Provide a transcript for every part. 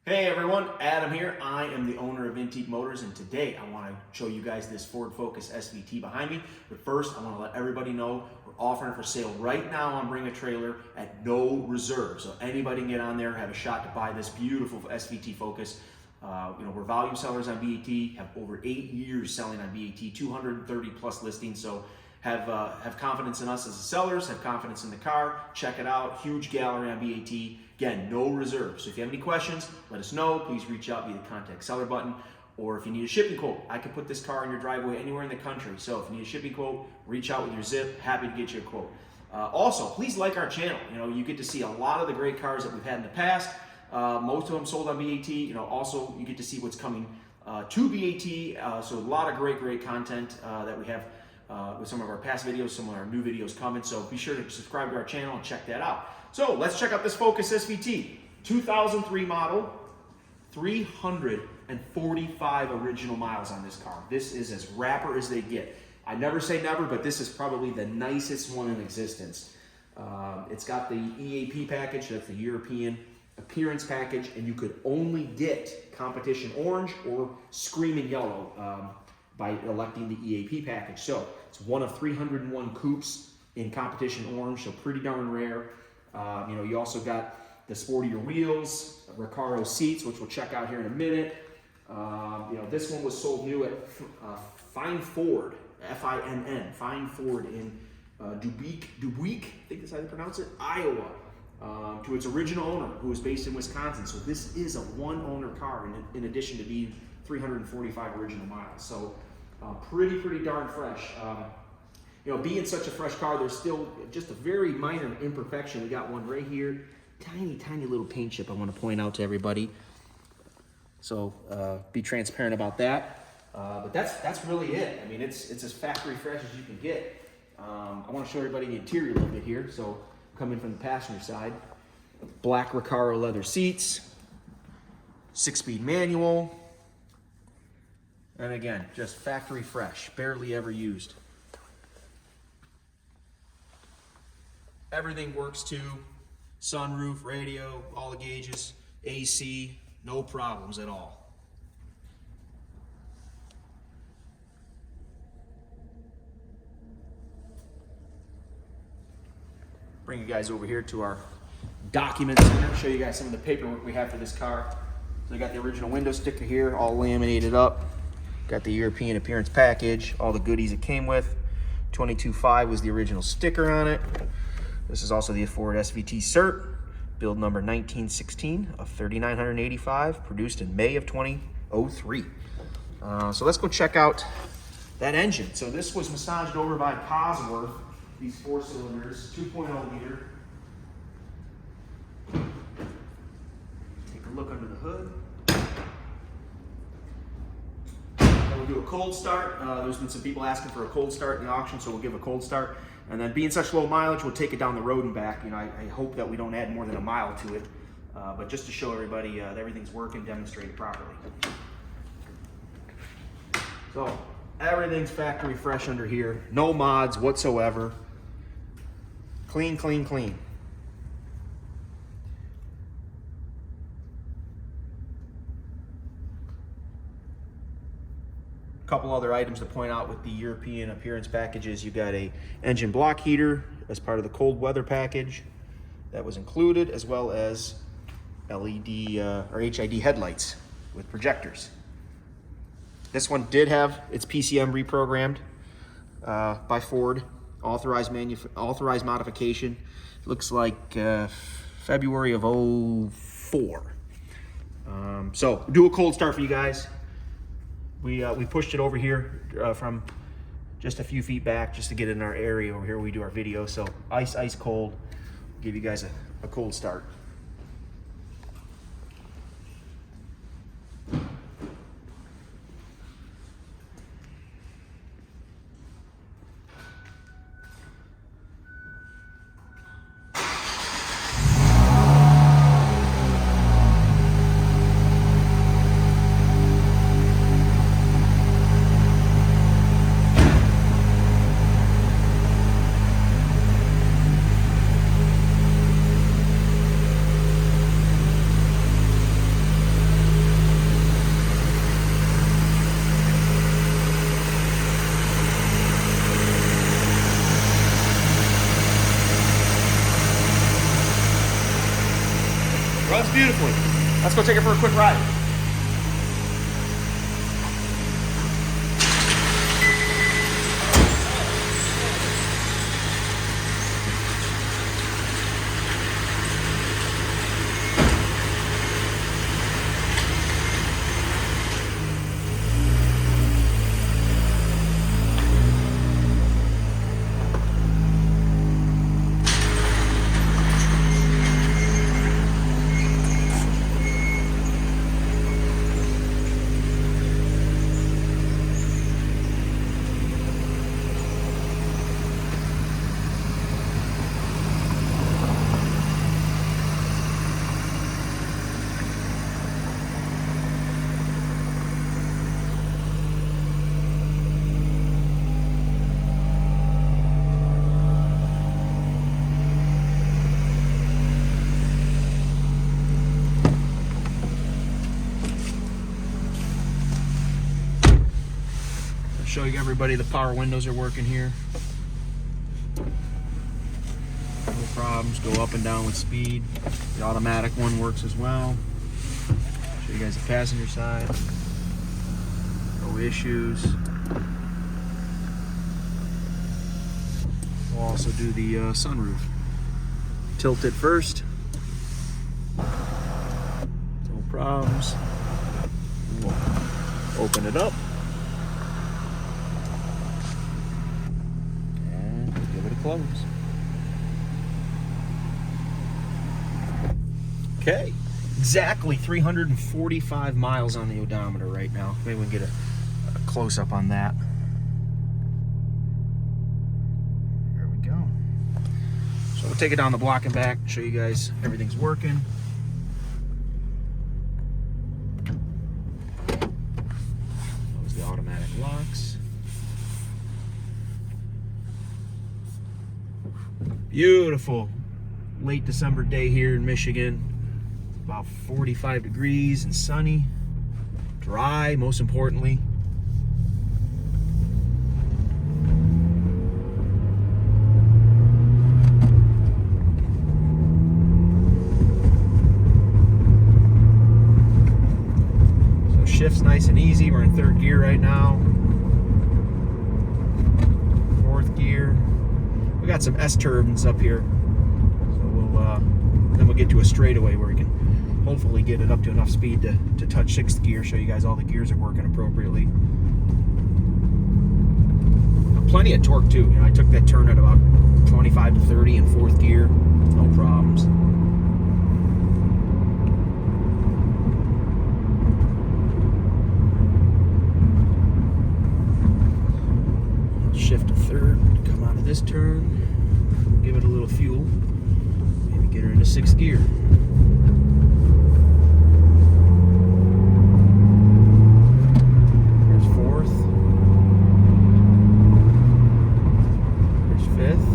Hey everyone, Adam here. I am the owner of Vintique Motors, and today I want to show you guys this Ford Focus SVT behind me. But first, I want to let everybody know we're offering it for sale right now on Bring a Trailer at no reserve. So anybody can get on there, have a shot to buy this beautiful SVT Focus. We're volume sellers on BAT, have over 8 years selling on BAT, 230 plus listings. So have confidence in us as the sellers, have confidence in the car. Check it out, huge gallery on BAT. Again, no reserve. So if you have any questions, let us know. Please reach out via the contact seller button. Or if you need a shipping quote, I can put this car in your driveway anywhere in the country. So if you need a shipping quote, reach out with your zip. Happy to get you a quote. Also, please like our channel. You get to see a lot of the great cars that we've had in the past. Most of them sold on BAT. Also, you get to see what's coming to BAT. So a lot of great content that we have with some of our past videos, some of our new videos coming. So be sure to subscribe to our channel and check that out. So let's check out this Focus SVT. 2003 model, 345 original miles on this car. This is as rapper as they get. I never say never, but this is probably the nicest one in existence. It's got the EAP package, that's the European Appearance Package, and you could only get Competition Orange or Screamin Yellow by electing the EAP package. So it's one of 301 coupes in Competition Orange, so pretty darn rare. You also got the sportier wheels, Recaro seats, which we'll check out here in a minute. This one was sold new at Fine Ford, F-I-N-N, Fine Ford in Dubuque, I think that's how they pronounce it, Iowa, to its original owner, who was based in Wisconsin. So this is a one-owner car in addition to being 345 original miles. So pretty darn fresh. Being such a fresh car, there's still just a very minor imperfection. We got one right here, tiny little paint chip I want to point out to everybody. So be transparent about that. But that's really it. I mean, it's as factory fresh as you can get. I want to show everybody the interior a little bit here. So coming from the passenger side, black Recaro leather seats, 6-speed manual, and again, just factory fresh, barely ever used. Everything works too. Sunroof, radio, all the gauges, AC, no problems at all. Bring you guys over here to our document center, show you guys some of the paperwork we have for this car. So we got the original window sticker here, all laminated up. Got the European Appearance Package, all the goodies it came with. 22.5 was the original sticker on it. This is also the Ford SVT cert, build number 1916 of 3985, produced in May of 2003. So let's go check out that engine. So this was massaged over by Cosworth, these 4 cylinders, 2.0 liter. Take a look under the hood. Then we'll do a cold start. There's been some people asking for a cold start in the auction, so we'll give a cold start. And then being such low mileage, we'll take it down the road and back. I hope that we don't add more than a mile to it. But just to show everybody that everything's working, demonstrated properly. So everything's factory fresh under here. No mods whatsoever. Clean. Couple other items to point out with the European Appearance Packages. You got a engine block heater as part of the cold weather package that was included, as well as LED or HID headlights with projectors. This one did have its PCM reprogrammed by Ford, authorized modification. Looks like February of 04. So do a cold start for you guys. We pushed it over here from just a few feet back just to get in our area over here where we do our video. So ice cold. Give you guys a cold start. Let's go take it for a quick ride. Show you everybody the power windows are working here. No problems, go up and down with speed. The automatic one works as well. Show you guys the passenger side. No issues. We'll also do the sunroof. Tilt it first. No problems. We'll open it up. Close. Okay, exactly 345 miles on the odometer right now. Maybe we can get a close-up on that. There we go. So we'll take it down the block and back, show you guys everything's working. Those are the automatic locks. Beautiful late December day here in Michigan. About 45 degrees and sunny, dry, most importantly. So shift's nice and easy. We're in third gear right now. Fourth gear. We got some S-turbines up here, so then we'll get to a straightaway where we can hopefully get it up to enough speed to touch sixth gear, show you guys all the gears are working appropriately. Plenty of torque too. You know, I took that turn at about 25 to 30 in fourth gear, no problems. Shift to third, come out of this turn, give it a little fuel, maybe get her into sixth gear. There's fourth, there's fifth,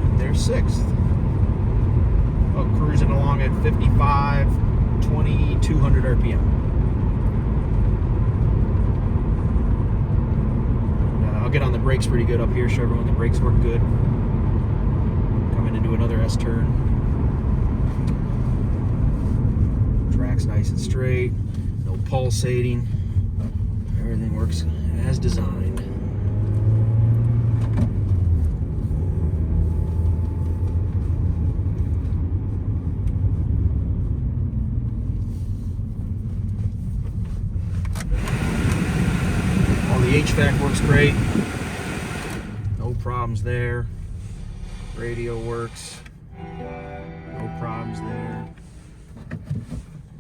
and there's sixth. Oh, cruising along at 55, 2200 RPM. I'll get on the brakes pretty good up here, show everyone the brakes work good. Coming into another S-turn. Track's nice and straight, no pulsating. Everything works as designed. The HVAC works great, no problems there. Radio works, no problems there.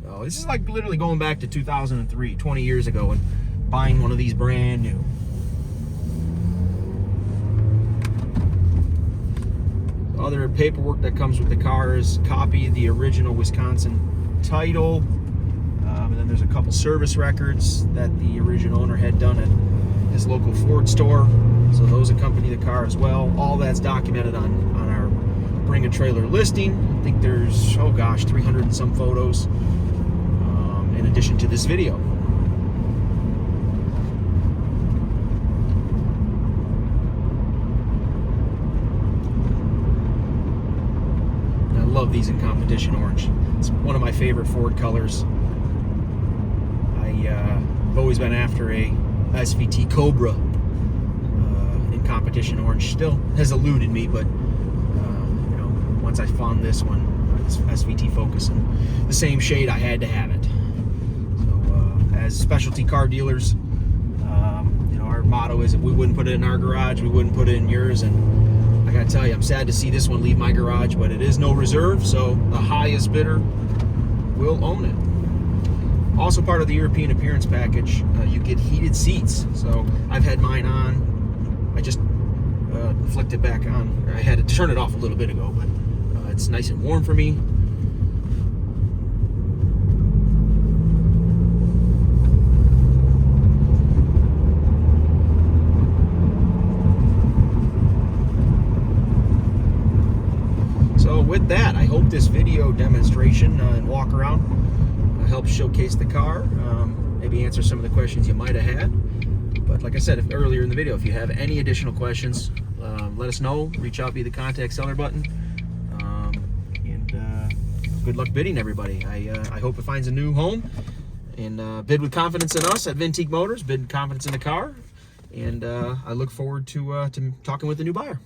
Oh, this is like literally going back to 2003, 20 years ago, and buying one of these brand new. The other paperwork that comes with the car is a copy of the original Wisconsin title. And then there's a couple service records that the original owner had done at his local Ford store. So those accompany the car as well. All that's documented on our Bring a Trailer listing. I think there's, oh gosh, 300 and some photos in addition to this video. love these in competition orange. It's one of my favorite Ford colors. I've always been after a SVT Cobra in competition orange. Still has eluded me, but you know, once I found this one, this SVT Focus in the same shade, I had to have it. So as specialty car dealers, you know, our motto is if we wouldn't put it in our garage, we wouldn't put it in yours. And I gotta tell you, I'm sad to see this one leave my garage, but it is no reserve, so the highest bidder will own it. Also part of the European appearance package, you get heated seats. So I've had mine on. I just flicked it back on. I had to turn it off a little bit ago, but it's nice and warm for me. So with that, I hope this video demonstration and walk around helps showcase the car, maybe answer some of the questions you might have had. But like I said earlier in the video, if you have any additional questions, let us know. Reach out via the contact seller button. Good luck bidding, everybody. I hope it finds a new home. And bid with confidence in us at Vintique Motors. Bid confidence in the car. And I look forward to talking with the new buyer.